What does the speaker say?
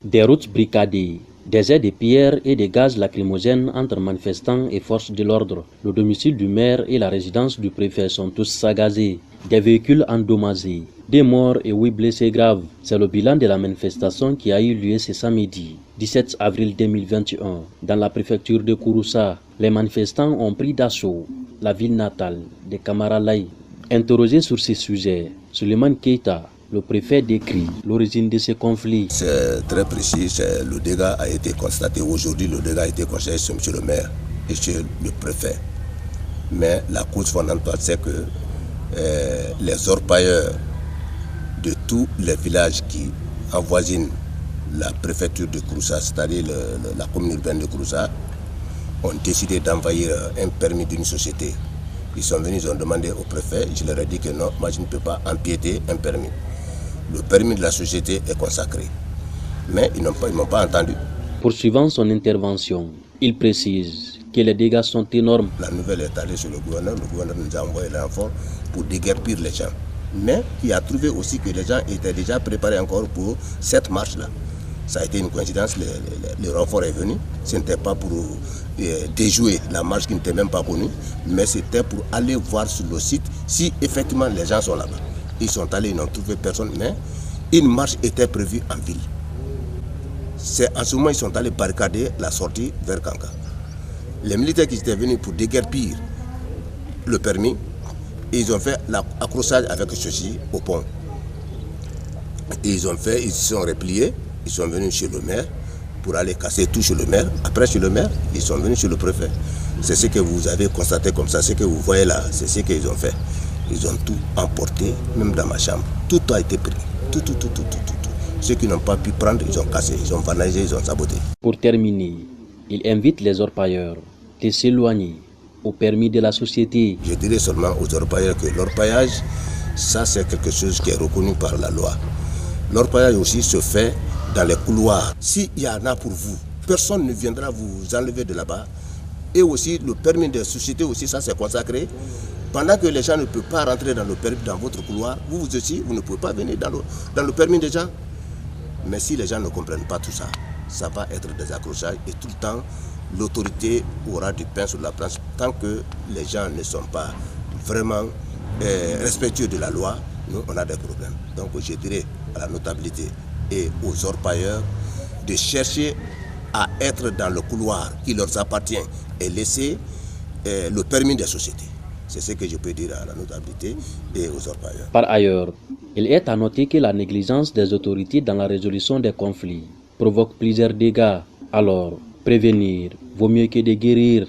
Des routes bricadées, des jets de pierres et des gaz lacrymogènes entre manifestants et forces de l'ordre. Le domicile du maire et la résidence du préfet sont tous sagazés. Des véhicules endommagés, des morts et 8 blessés graves. C'est le bilan de la manifestation qui a eu lieu ce samedi, 17 avril 2021, dans la préfecture de Kouroussa. Les manifestants ont pris d'assaut la ville natale de Kamaralai. Interrogé sur ces sujets, Suleiman Keita, le préfet, décrit l'origine de ces conflits. C'est très précis, le dégât a été constaté aujourd'hui, le dégât a été constaté chez M. le maire et chez le préfet. Mais la cause fondamentale, c'est que les orpailleurs de tous les villages qui avoisinent la préfecture de Kouroussa, c'est-à-dire la commune urbaine de Kouroussa, ont décidé d'envahir un permis d'une société. Ils sont venus, ils ont demandé au préfet, je leur ai dit que non, moi je ne peux pas empiéter un permis. Le permis de la société est consacré. Mais ils n'ont pas entendu. Poursuivant son intervention, il précise que les dégâts sont énormes. La nouvelle est allée sur le gouverneur nous a envoyé l'enfant pour déguerpir les gens. Mais il a trouvé aussi que les gens étaient déjà préparés encore pour cette marche-là. Ça a été une coïncidence, le renfort est venu. Ce n'était pas pour déjouer la marche qui n'était même pas connue, mais c'était pour aller voir sur le site si effectivement les gens sont là-bas. Ils sont allés, ils n'ont trouvé personne, mais une marche était prévue en ville. C'est en ce moment ils sont allés barricader la sortie vers Kanka. Les militaires qui étaient venus pour déguerpir le permis, ils ont fait l'accrochage avec ceci au pont. Et ils se sont repliés, ils sont venus chez le maire pour aller casser tout chez le maire. Après chez le maire, ils sont venus chez le préfet. C'est ce que vous avez constaté comme ça, ce que vous voyez là, c'est ce qu'ils ont fait. Ils ont tout emporté, même dans ma chambre. Tout a été pris. Tout. Ceux qui n'ont pas pu prendre, ils ont cassé, ils ont vandalisé, ils ont saboté. Pour terminer, il invite les orpailleurs de s'éloigner au permis de la société. Je dirais seulement aux orpailleurs que l'orpaillage, ça c'est quelque chose qui est reconnu par la loi. L'orpaillage aussi se fait dans les couloirs. S'il y en a pour vous, personne ne viendra vous enlever de là-bas. Et aussi le permis de société aussi, ça c'est consacré. Pendant que les gens ne peuvent pas rentrer dans votre couloir, vous aussi, vous ne pouvez pas venir dans le permis des gens. Mais si les gens ne comprennent pas tout ça, ça va être des accrochages et tout le temps, l'autorité aura du pain sur la planche. Tant que les gens ne sont pas vraiment respectueux de la loi, nous, on a des problèmes. Donc je dirais à la notabilité et aux orpailleurs de chercher à être dans le couloir qui leur appartient et laisser le permis des sociétés. C'est ce que je peux dire à la notabilité et aux orpailleurs. Par ailleurs, il est à noter que la négligence des autorités dans la résolution des conflits provoque plusieurs dégâts. Alors, prévenir vaut mieux que de guérir.